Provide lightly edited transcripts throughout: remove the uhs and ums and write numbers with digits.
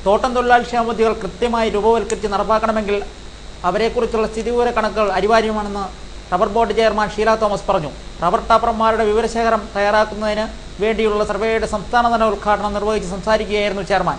തോട്ടം തൊഴിലാളി ക്ഷേമ പദ്ധതികൾ കൃത്യമായി രൂപവൽക്കരിച്ച് നടപ്പാക്കണമെങ്കിൽ അവരെക്കുറിച്ചുള്ള സ്ഥിതിവിവര കണക്കുകൾ അനിവാര്യമാണെന്ന് rubber board chairman Sheela Thomas പറഞ്ഞു. റബ്ബർ ടാപ്പർമാരുടെ വിവരശേഖരം തയ്യാറാക്കുന്നതിന് വേണ്ടിയുള്ള സർവേയുടെ സംസ്ഥാനതല ഉദ്ഘാടനം നിർവഹിച്ച് സംസാരിക്കുകയായിരുന്നു ചെയർമാൻ.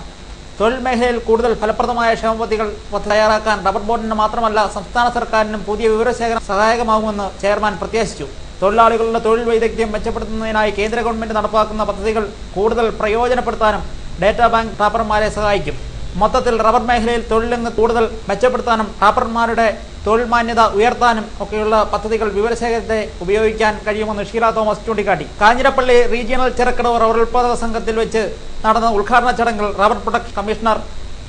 തൊഴിൽ മേഖലയിൽ കൂടുതൽ ഫലപ്രദമായ ക്ഷേമ പദ്ധതികൾ തയ്യാറാക്കാൻ റബ്ബർ ബോർഡിന് മാത്രമല്ല സംസ്ഥാന സർക്കാരിനും പുതിയ വിവരശേഖരം സഹായകമാകുമെന്ന് ചെയർമാൻ പ്രത്യാശിച്ചു. തൊഴിലാളികളുടെ തൊഴിൽ വൈദഗ്ധ്യം മെച്ചപ്പെടുത്തുന്നതിനായി കേന്ദ്ര ഗവൺമെന്റ് നടപ്പാക്കുന്ന പദ്ധതികൾ കൂടുതൽ പ്രയോജനപ്പെടുത്താനും ഡേറ്റാ ബാങ്ക് ടാപ്പർമാരെ സഹായിക്കും. മൊത്തത്തിൽ റബ്ബർ മേഖലയിൽ തൊഴിലിന് കൂടുതൽ മെച്ചപ്പെടുത്താനും ടാപ്പർമാരുടെ തൊഴിൽ മാന്യത ഉയർത്താനും ഒക്കെയുള്ള പദ്ധതികൾ വിവരശേഖരത്തെ ഉപയോഗിക്കാൻ കഴിയുമെന്ന് ഷീല തോമസ് ചൂണ്ടിക്കാട്ടി. കാഞ്ഞിരപ്പള്ളി റീജിയണൽ ചിറക്കടവ് റബ്ബർ ഉൽപ്പാദക സംഘത്തിൽ വെച്ച് നടന്ന ഉദ്ഘാടന ചടങ്ങിൽ rubber production commissioner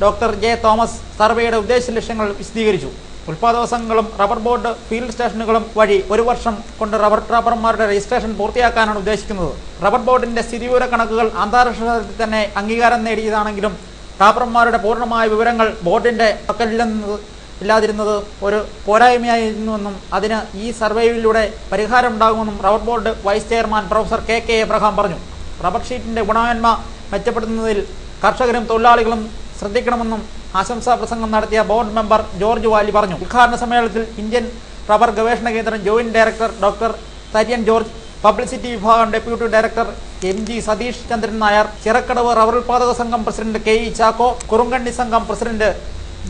doctor J Thomas സർവേയുടെ ഉദ്ദേശ ലക്ഷ്യങ്ങൾ വിശദീകരിച്ചു. ഉൽപ്പാദക സംഘങ്ങളും റബ്ബർ ബോർഡ് ഫീൽഡ് സ്റ്റേഷനുകളും വഴി 1 വർഷം കൊണ്ട് റബ്ബർ ടാപ്പർമാരുടെ രജിസ്ട്രേഷൻ പൂർത്തിയാക്കാനാണ് ഉദ്ദേശിക്കുന്നത്. റബ്ബർ ബോർഡിന്റെ സ്ഥിതിവിവര കണക്കുകൾ അന്താരാഷ്ട്ര തലത്തിൽ തന്നെ അംഗീകാരം നേടിയതാണെങ്കിലും ടാപ്പർമാരുടെ പൂർണ്ണമായ വിവരങ്ങൾ ബോർഡിന്റെ പക്കലില്ലാതിരുന്നത് ഒരു പോരായ്മയായിരുന്നുവെന്നും അതിന് ഈ സർവേയിലൂടെ പരിഹാരം ഉണ്ടാകുമെന്നും rubber board vice chairman professor K Abraham പറഞ്ഞു. റബ്ബർ ഷീറ്റിന്റെ ഗുണമേന്മ മെച്ചപ്പെടുത്തുന്നതിൽ കർഷകരും തൊഴിലാളികളും ശ്രദ്ധിക്കണമെന്നും ആശംസാ പ്രസംഗം നടത്തിയ ബോർഡ് മെമ്പർ ജോർജ് വാലി പറഞ്ഞു. ഉദ്ഘാടന സമ്മേളനത്തിൽ ഇന്ത്യൻ റബ്ബർ ഗവേഷണ കേന്ദ്രം joint director doctor Tharyan George, publicity വിഭാഗം deputy director MG Satheesh Chandran Nair, Chirakkadavu rubber ഉൽപ്പാദക സംഘം പ്രസിഡന്റ് KE ചാക്കോ, കുറുങ്കണ്ണി സംഘം പ്രസിഡന്റ്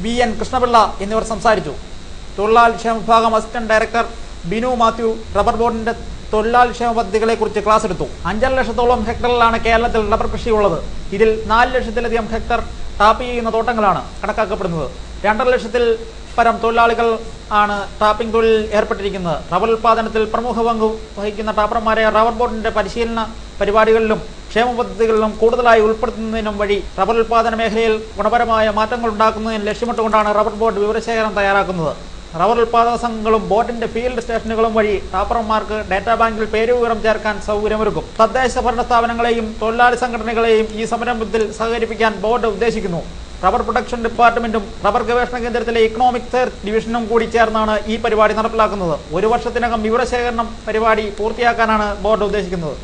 BN കൃഷ്ണപിള്ള എന്നിവർ സംസാരിച്ചു. തൊഴിലാളി ക്ഷേമ വിഭാഗം assistant director Binu Mathew rubber ബോർഡിന്റെ തൊഴിലാളി ക്ഷേമ പദ്ധതികളെക്കുറിച്ച് ക്ലാസ് എടുത്തു. 5.5 ലക്ഷത്തോളം ഹെക്ടറിലാണ് കേരളത്തിൽ റബ്ബർ കൃഷിയുള്ളത്. ഇതിൽ 4 ലക്ഷത്തിലധികം ഹെക്ടർ ടാപ്പ് ചെയ്യുന്ന തോട്ടങ്ങളാണ് കണക്കാക്കപ്പെടുന്നത്. 2.5 ലക്ഷത്തിൽ പരം തൊഴിലാളികൾ ആണ് ടാപ്പിംഗ് തൊഴിലിൽ ഏർപ്പെട്ടിരിക്കുന്നത്. റബ്ബർ ഉൽപ്പാദനത്തിൽ പ്രമുഖ പങ്ക് വഹിക്കുന്ന ടാപ്പർമാരെ റബ്ബർ ബോർഡിന്റെ പരിശീലന പരിപാടികളിലും ക്ഷേമ പദ്ധതികളിലും കൂടുതലായി ഉൾപ്പെടുത്തുന്നതിനും വഴി റബ്ബർ ഉൽപ്പാദന മേഖലയിൽ ഗുണപരമായ മാറ്റങ്ങൾ ഉണ്ടാക്കുന്നതിന് ലക്ഷ്യമിട്ടുകൊണ്ടാണ് റബ്ബർ ബോർഡ് വിവരശേഖരം തയ്യാറാക്കുന്നത്. റബ്ബർ ഉൽപ്പാദക സംഘങ്ങളും ബോർഡിന്റെ ഫീൽഡ് സ്റ്റേഷനുകളും വഴി ടാപ്പർമാർക്ക് ഡേറ്റാ ബാങ്കിൽ പേരുവിവരം ചേർക്കാൻ സൗകര്യമൊരുക്കും. തദ്ദേശ ഭരണ സ്ഥാപനങ്ങളെയും തൊഴിലാളി സംഘടനകളെയും ഈ സംരംഭത്തിൽ സഹകരിപ്പിക്കാൻ ബോർഡ് ഉദ്ദേശിക്കുന്നു. റബ്ബർ പ്രൊഡക്ഷൻ ഡിപ്പാർട്ട്മെന്റും റബ്ബർ ഗവേഷണ കേന്ദ്രത്തിലെ ഇക്കണോമിക് റിസർച്ച് ഡിവിഷനും കൂടി ചേർന്നാണ് ഈ പരിപാടി നടപ്പിലാക്കുന്നത്. 1 വർഷത്തിനകം വിവരശേഖരണം പരിപാടി പൂർത്തിയാക്കാനാണ് ബോർഡ് ഉദ്ദേശിക്കുന്നത്.